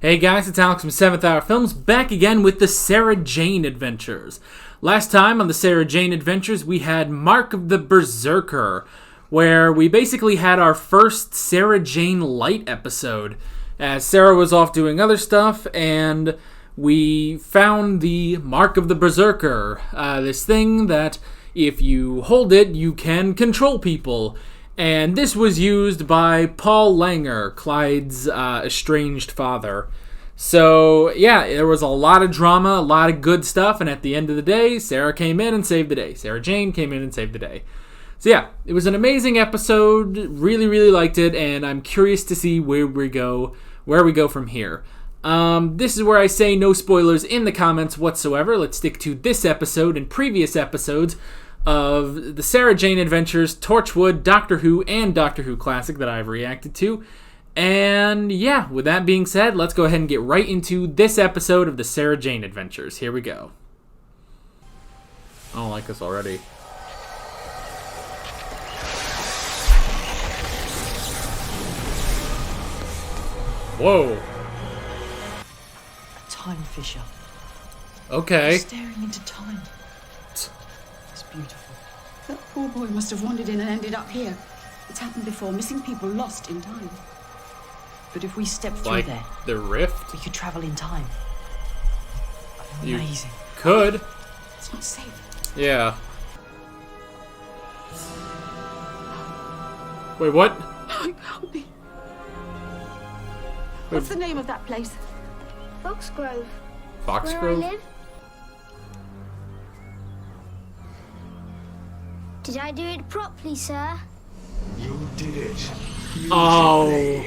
Hey guys, it's Alex from 7th Hour Films, back again with the Sarah Jane Adventures. Last time on the Sarah Jane Adventures, we had Mark of the Berserker, where we basically had our first Sarah Jane Light episode, as Sarah was off doing other stuff, and we found the Mark of the Berserker, this thing that if you hold it, you can control people. And this was used by Paul Langer, Clyde's estranged father. So, yeah, there was a lot of drama, a lot of good stuff, and at the end of the day, Sarah came in and saved the day. Sarah Jane came in and saved the day. So, yeah, it was an amazing episode. Really, really liked it, and I'm curious to see where we go from here. This is where I say no spoilers in the comments whatsoever. Let's stick to this episode and previous episodes of the Sarah Jane Adventures, Torchwood, Doctor Who, and Doctor Who Classic that I've reacted to. And yeah, with that being said, let's go ahead and get right into this episode of the Sarah Jane Adventures. Here we go. I don't like this already. Whoa. A time fisher. Okay. Staring into time. Beautiful. That poor boy must have wandered in and ended up here. It's happened before. Missing people lost in time. But if we step through Like there, the rift? we could travel in time. Amazing. You could. It's not safe. Yeah. Wait, what? No, it can't be. What's the name of that place? Foxgrove. Foxgrove? Where I live? Did I do it properly, sir? You did it. Oh,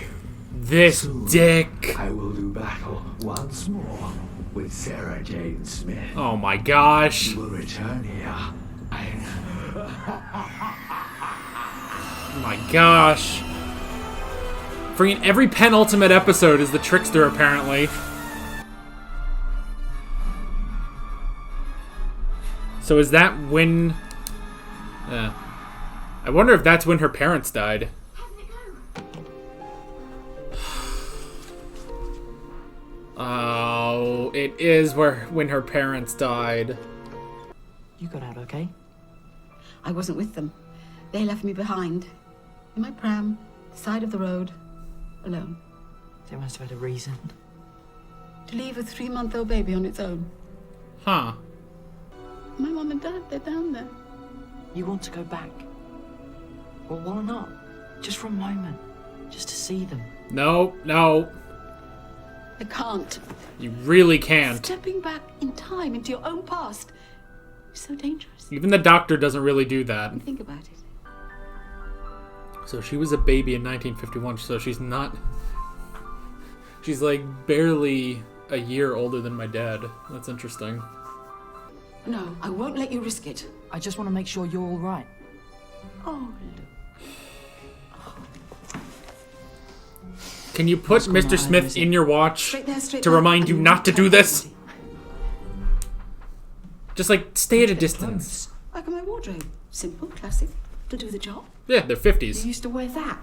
this Soon, dick. I will do battle once more with Sarah Jane Smith. Oh my gosh. You will return here. Oh my gosh. Freaking every penultimate episode is the Trickster, apparently. So is that when... I wonder if that's when her parents died. Oh, it is when her parents died. You got out okay? I wasn't with them. They left me behind. In my pram, side of the road, alone. They must have had a reason. To leave a 3-month-old baby on its own. Huh. My mom and dad, they're down there. You want to go back? Well, why not? Just for a moment. Just to see them. No, no. I can't. You really can't. Stepping back in time into your own past is so dangerous. Even the doctor doesn't really do that. Think about it. So she was a baby in 1951, so she's not... She's like barely a year older than my dad. That's interesting. No, I won't let you risk it. I just want to make sure you're all right. Oh, look. Can you put Mr. Smith in your watch Straight there, straight to there. remind you not to do this? Just like stay at a distance. Like my wardrobe. Simple, classic, to do the job. Yeah, they're 50s. You used to wear that.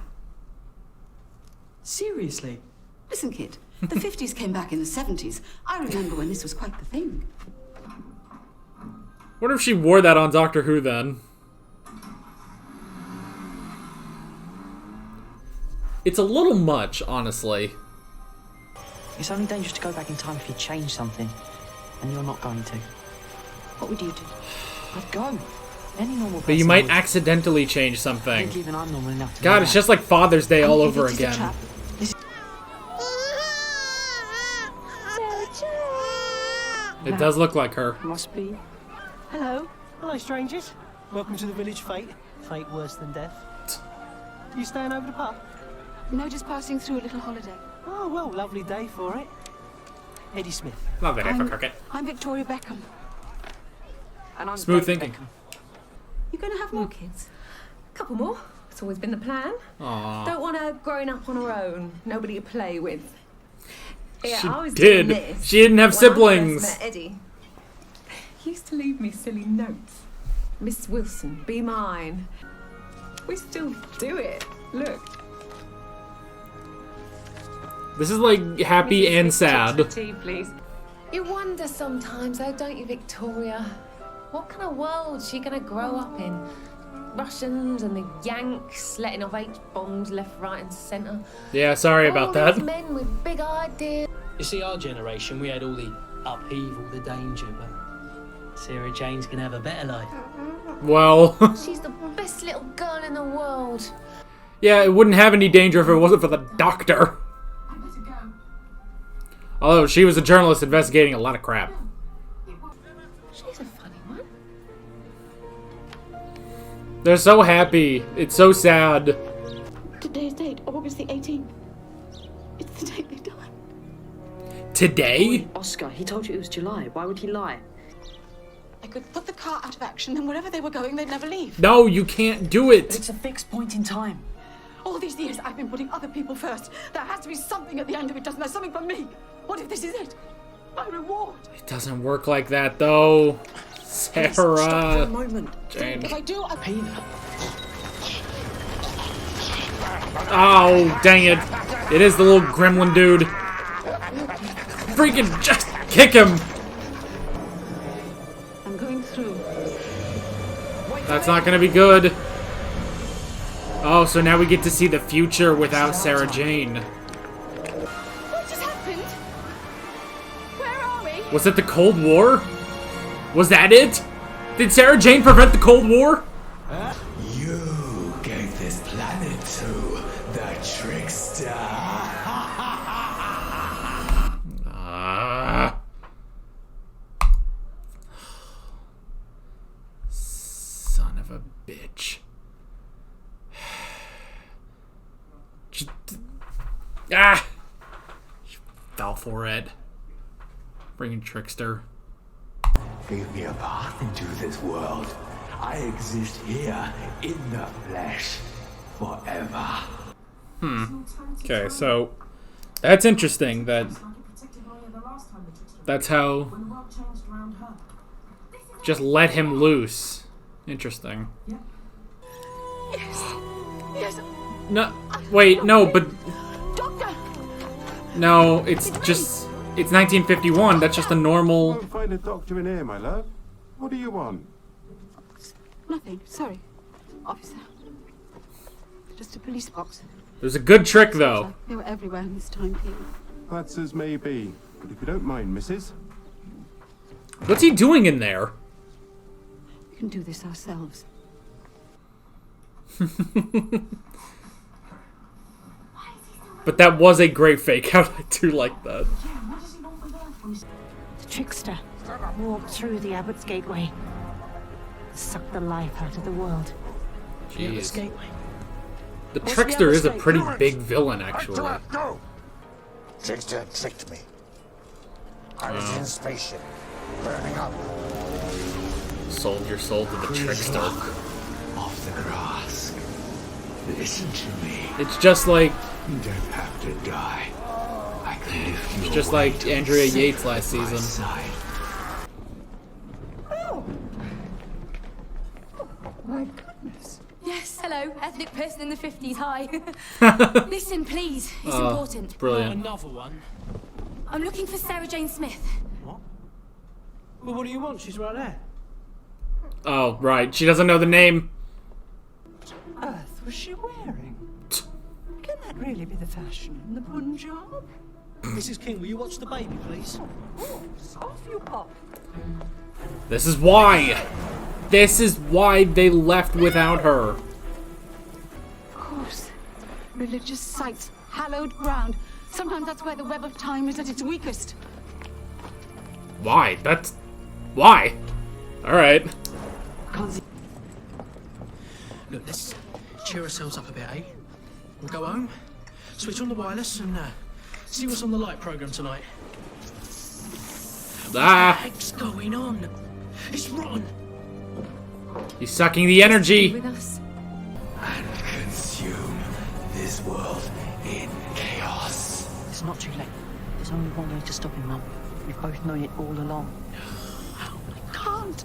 Seriously? Listen, kid, the 50s came back in the 70s. I remember when this was quite the thing. What if she wore that on Doctor Who then? It's a little much, honestly. It's only dangerous to go back in time if you change something. And you're not going to. What would you do? I'd go. Any normal person But you might would. accidentally change I something. think even I'm normal enough to God, know it's that. just like Father's Day all If over it is a again. trap, It does look like her. Must be. hello. Hello, strangers. Welcome to the village fete. Fate worse than death. You staying over the pub? No, just passing through a little holiday. Oh, well, lovely day for it. Eddie Smith. Love that for cricket. I'm Victoria Beckham. And I'm Smooth David thinking. Beckham. You going to have more kids? Couple more. It's always been the plan. Aww. Don't want her growing up on her own. Nobody to play with. Yeah, She I was did. doing this She didn't have when I first siblings. met Eddie. He used to leave me silly notes. Miss Wilson, be mine. We still do it. Look. This is like happy and sad. Tea, please. You wonder sometimes, though, don't you, Victoria? What kind of world she gonna grow up in? Russians and the Yanks letting off H-bombs left, right, and centre. Yeah, sorry about that. These men with big ideas. You see, our generation, we had all the upheaval, the danger, but Sarah Jane's gonna have a better life. Well, She's the best little girl in the world. yeah, it wouldn't have any danger if it wasn't for the doctor. I better go. Although she was a journalist investigating a lot of crap. She's a funny one. They're so happy. It's so sad. Today's date, August the 18th. It's the date they died. Today? Oscar, he told you it was July. Why would he lie? I could put the car out of action, and wherever they were going, they'd never leave. No, you can't do it. It's a fixed point in time. All these years, I've been putting other people first. There has to be something at the end of it, doesn't there? Something for me. What if this is it? My reward. It doesn't work like that, though. Stop for a Sarah. moment. Jane. If I do, I... Peanut. Oh, dang it. It is the little gremlin dude. Freaking just kick him. I'm going through. That's not gonna be good. Oh, so now we get to see the future without Sarah Jane. What just happened? Where are we? Was it the Cold War? Was that it? Did Sarah Jane prevent the Cold War? You gave this planet to the Trickster. Son of a bitch. Ah! You fell for it. Bringing Trickster. Leave me a path into this world. I exist here in the flesh forever. Okay, so that's interesting that that's how just let him loose. Interesting. Yes. No, wait, no, but Doctor! no, it's just it's 1951. That's just a normal. Won't find a doctor in here, my love. What do you want? Nothing. Sorry. Officer. Just a police box. It was a good trick though. They were everywhere in this time period. That's as may be. But if you don't mind, missus. What's he doing in there? We can do this ourselves. But that was a great fake out. I do like that. The Trickster walked through the Abbot's Gateway, sucked the life out of the world. Jeez. Gateway. The Trickster is a pretty big villain, actually. Go! Trickster tricked me. I was in spaceship, burning up. Sold your soul to the Trickster. Off the grass. Listen to me. It's just like You don't have to die. I can lift you it's just away like to Andrea be Yates safe last at my season. side. My goodness. Yes, hello, ethnic person in the 50s, hi. Listen, please, it's important. Brilliant. Another one. I'm looking for Sarah Jane Smith. What? Well, what do you want? She's right there. Oh, right. She doesn't know the name. What on earth was she wearing? Can that really be the fashion in the Punjab? Mrs. King, will you watch the baby, please? Off you pop. This is why. This is why they left without her. Of course. Religious sites, hallowed ground. Sometimes that's where the web of time is at its weakest. Why? That's why. All right. Look, let's cheer ourselves up a bit, eh? We'll go home, switch on the wireless, and see what's on the light program tonight. Ah, What's going on? It's rotten. he's sucking the energy. With us. And consume this world in chaos. It's not too late. There's only one way to stop him, Mum. We've both known it all along. Can't.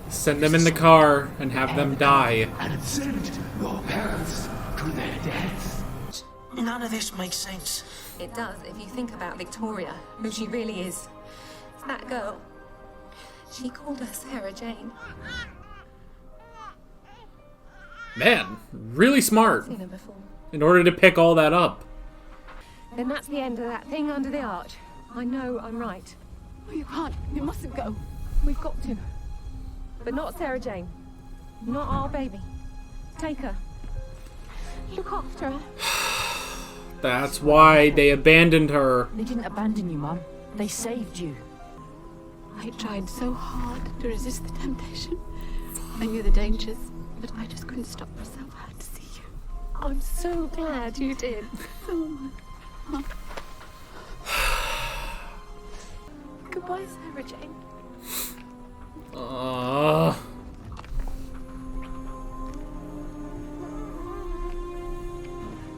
Send them in the car and have them die. And send your parents to their deaths. None of this makes sense. It does if you think about Victoria, who she really is. It's that girl. She called her Sarah Jane. Man, really smart. Seen her before. In order to pick all that up. Then that's the end of that thing under the arch. I know I'm right. Oh, you can't. You mustn't go. We've got to. But not Sarah Jane. Not our baby. Take her. Look after her. That's why they abandoned her. They didn't abandon you, Mum. They saved you. I tried so hard to resist the temptation. I knew the dangers, but I just couldn't stop myself. I had to see you. I'm so glad you did. So much. Goodbye, Sarah Jane.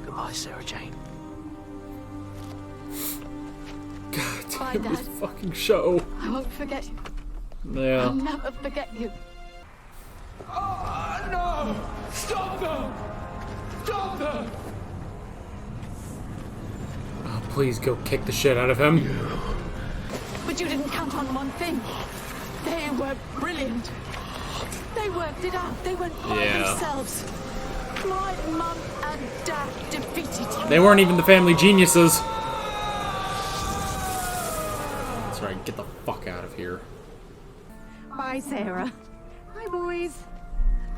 Goodbye, Sarah Jane. God Bye, damn Dad. this fucking show. I won't forget you. Yeah. I'll never forget you. Oh, no! Stop them! Stop them! Oh, please go kick the shit out of him. But you didn't count on one thing. They were brilliant. They worked it out. They went by themselves. My mum and dad defeated you. They weren't even the family geniuses. That's right, get the fuck out of here. Bye, Sarah. Hi, boys.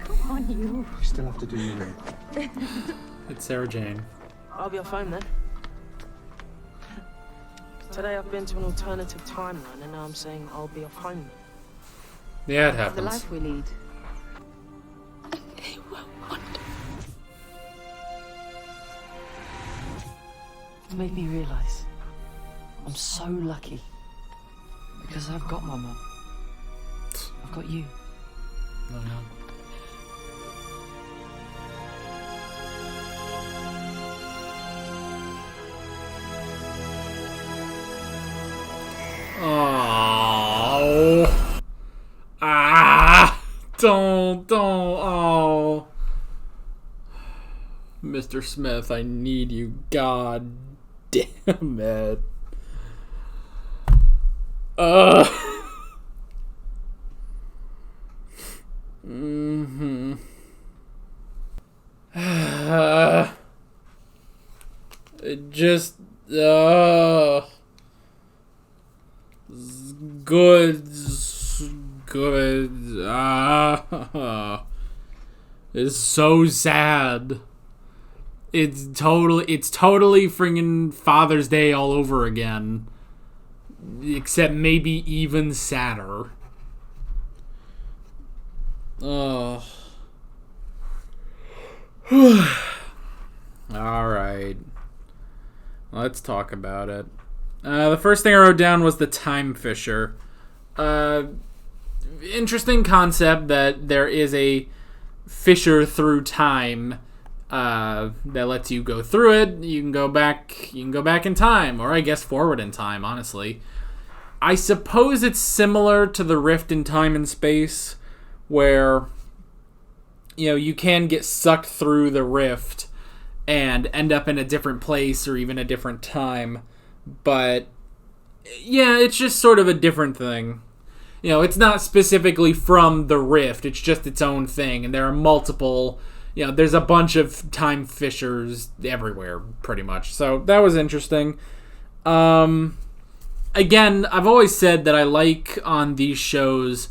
Come on, you. You still have to do your bit. It's Sarah Jane. I'll be off home then. Today I've been to an alternative timeline, and now I'm saying I'll be off home. Yeah, it The happens. life we lead. They were wonderful. It made me realise I'm so lucky because I've got my mum. I've got you. Oh, no. Oh. Ah. Don't. Oh. Mr. Smith, I need you. God damn it. Mm-hmm. It just good it's so sad. It's totally friggin' Father's Day all over again, except maybe even sadder. Oh. Alright. Let's talk about it. The first thing I wrote down was the Time Fisher. Interesting concept that there is a fissure through time that lets you go through it. You can go back in time, or I guess forward in time, honestly. I suppose it's similar to the rift in time and space, where you can get sucked through the rift and end up in a different place or even a different time. But yeah, it's just sort of a different thing. It's not specifically from the rift, it's just its own thing, and there are multiple, there's a bunch of time fissures everywhere, pretty much. So that was interesting. Again, I've always said that I like on these shows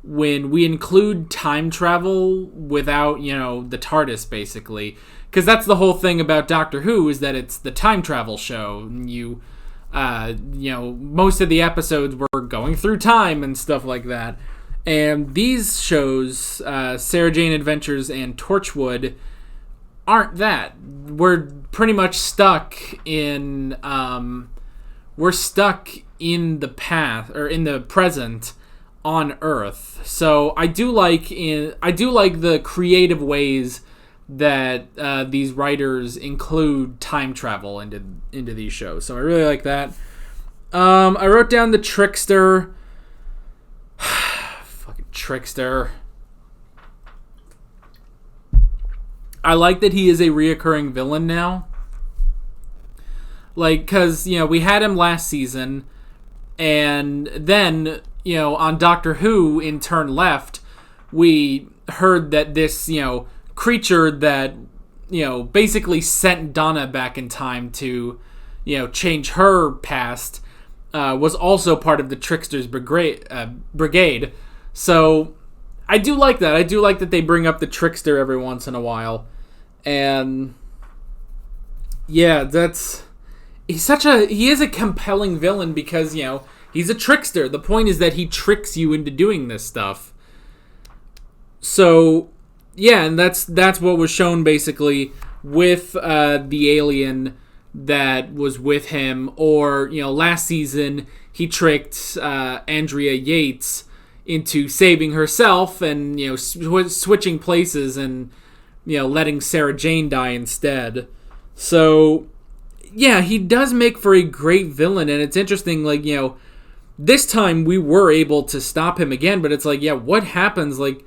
when we include time travel without, the TARDIS, basically. Because that's the whole thing about Doctor Who, is that it's the time travel show. Most of the episodes were going through time and stuff like that. And these shows, Sarah Jane Adventures and Torchwood, aren't that. We're pretty much stuck in, the past, or in the present, on Earth. So I do like the creative ways that these writers include time travel into these shows. So I really like that. I wrote down the Trickster. Fucking Trickster. I like that he is a reoccurring villain now. Like, because, you know, we had him last season, and then, you know, on Doctor Who, in Turn Left, we heard that this, you know, creature that, you know, basically sent Donna back in time to, you know, change her past, was also part of the Trickster's brigade. So, I do like that. I do like that they bring up the Trickster every once in a while. And, yeah, he is a compelling villain because, you know, he's a trickster. The point is that he tricks you into doing this stuff. So, yeah, and that's what was shown basically with the alien that was with him. Or, you know, last season he tricked Andrea Yates into saving herself and, you know, switching places and, you know, letting Sarah Jane die instead. So, yeah, he does make for a great villain, and it's interesting, like, you know, this time we were able to stop him again, but it's like, yeah, what happens? Like,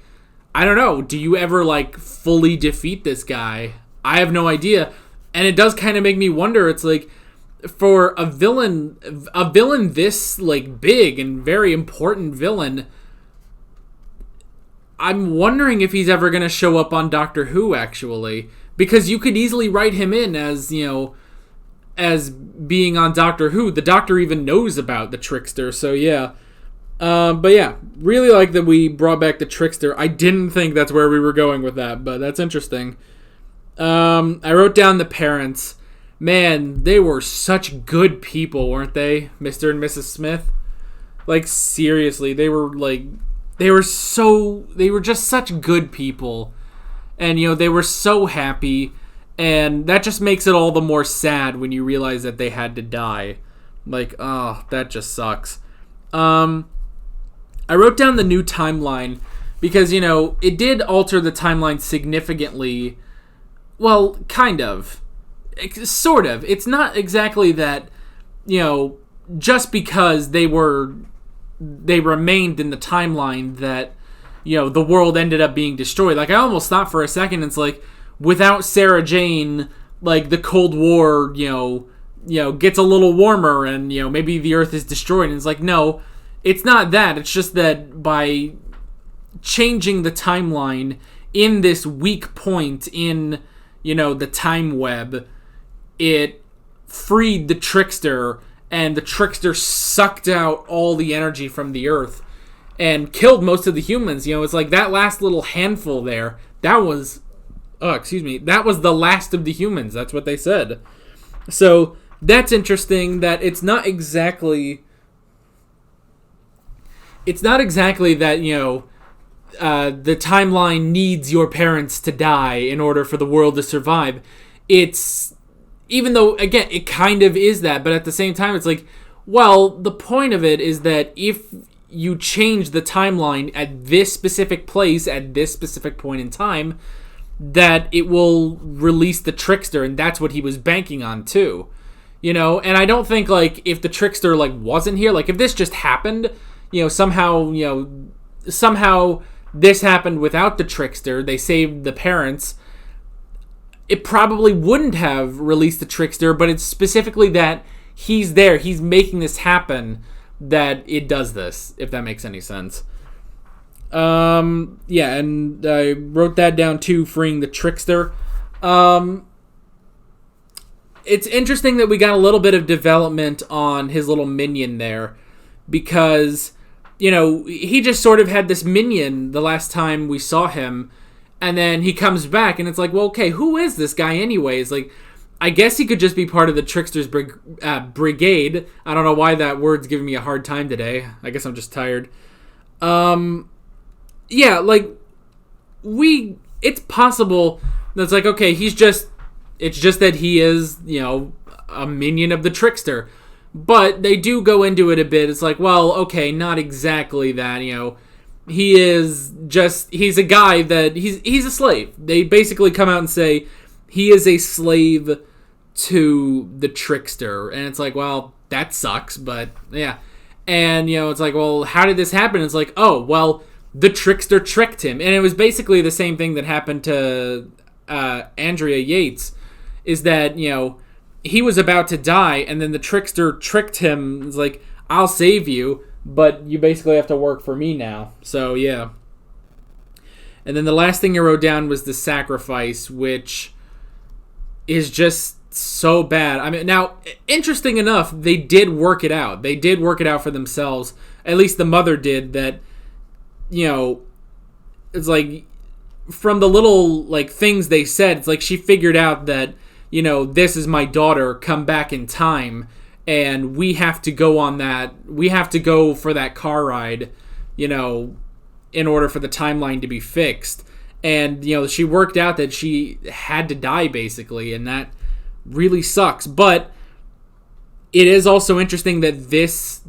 I don't know. Do you ever, like, fully defeat this guy? I have no idea. And it does kind of make me wonder. It's like, for a villain this, like, big and very important villain, I'm wondering if he's ever going to show up on Doctor Who, actually. Because you could easily write him in as, you know, as being on Doctor Who. The Doctor even knows about the Trickster, so yeah. But yeah, really like that we brought back the Trickster. I didn't think that's where we were going with that, but that's interesting. I wrote down the parents. Man, they were such good people, weren't they? Mr. and Mrs. Smith. Like, seriously, they were just such good people. And, you know, they were so happy. And that just makes it all the more sad when you realize that they had to die. Like, oh, that just sucks. I wrote down the new timeline because, you know, it did alter the timeline significantly. Well, kind of. Sort of. It's not exactly that, you know, just because they remained in the timeline that, you know, the world ended up being destroyed. Like, I almost thought for a second, it's like, without Sarah Jane, like, the Cold War, you know, gets a little warmer and, you know, maybe the Earth is destroyed. And it's like, no, it's not that. It's just that by changing the timeline in this weak point in, you know, the time web, it freed the Trickster, and the Trickster sucked out all the energy from the Earth and killed most of the humans. You know, it's like that last little handful there, that was the last of the humans. That's what they said. So that's interesting that it's not exactly that, you know, the timeline needs your parents to die in order for the world to survive. It's, even though, again, it kind of is that, but at the same time, it's like, well, the point of it is that if you change the timeline at this specific place, at this specific point in time, that it will release the Trickster, and that's what he was banking on too, you know. And I don't think, like, if the Trickster, like, wasn't here, like, if this just happened, you know, somehow this happened without the Trickster, they saved the parents, it probably wouldn't have released the Trickster. But it's specifically that he's there, he's making this happen, that it does this, if that makes any sense. Yeah, and I wrote that down too, freeing the Trickster. It's interesting that we got a little bit of development on his little minion there, because, you know, he just sort of had this minion the last time we saw him, and then he comes back, and it's like, well, okay, who is this guy anyways? Like, I guess he could just be part of the Trickster's brigade. I don't know why that word's giving me a hard time today. I guess I'm just tired. Yeah, like, it's possible that's like, okay, it's just that he is, you know, a minion of the Trickster. But they do go into it a bit. It's like, well, okay, not exactly that, you know. He's a guy that, he's a slave. They basically come out and say he is a slave to the Trickster. And it's like, well, that sucks, but yeah. And, you know, it's like, well, how did this happen? It's like, oh, well, the Trickster tricked him. And it was basically the same thing that happened to Andrea Yates, is that, you know, he was about to die, and then the trickster tricked him. It's like, I'll save you, but you basically have to work for me now. So, yeah. And then the last thing I wrote down was the sacrifice, which is just so bad. I mean, now, interesting enough, they did work it out. They did work it out for themselves. At least the mother did, that, you know, it's like, from the little, like, things they said, it's like she figured out that, you know, this is my daughter, come back in time, and we have to go on that, we have to go for that car ride, you know, in order for the timeline to be fixed. And, you know, she worked out that she had to die, basically, and that really sucks. But it is also interesting that this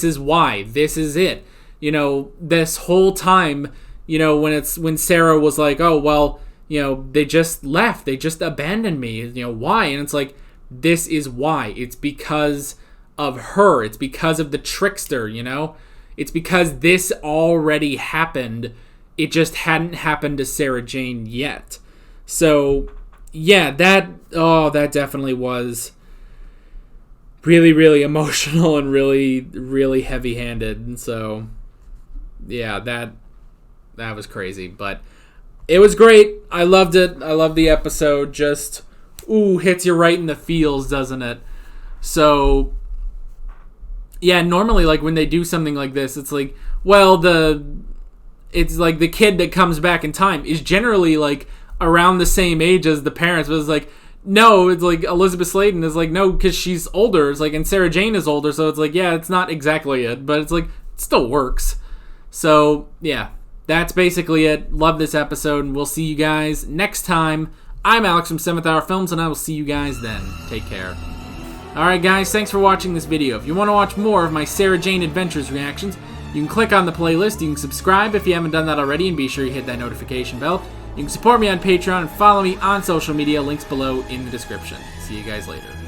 is why. This is it. You know, this whole time, you know, when Sarah was like, oh, well, you know, they just left. They just abandoned me. You know, why? And it's like, this is why. It's because of her. It's because of the trickster, you know? It's because this already happened. It just hadn't happened to Sarah Jane yet. So, yeah, that definitely was really, really emotional and really, really heavy-handed. And so, yeah, that was crazy. But it was great. I loved it. I love the episode. Just, hits you right in the feels, doesn't it? So, yeah, normally, like, when they do something like this, it's like, well, it's like the kid that comes back in time is generally, like, around the same age as the parents. But it's like, no, it's like Elizabeth Sladen is like, no, because she's older. It's like, and Sarah Jane is older. So it's like, yeah, it's not exactly it. But it's like, it still works. So, yeah, that's basically it. Love this episode, and we'll see you guys next time. I'm Alex from 7th Hour Films, and I will see you guys then. Take care. Alright guys, thanks for watching this video. If you want to watch more of my Sarah Jane Adventures reactions, you can click on the playlist, you can subscribe if you haven't done that already, and be sure you hit that notification bell. You can support me on Patreon and follow me on social media, links below in the description. See you guys later.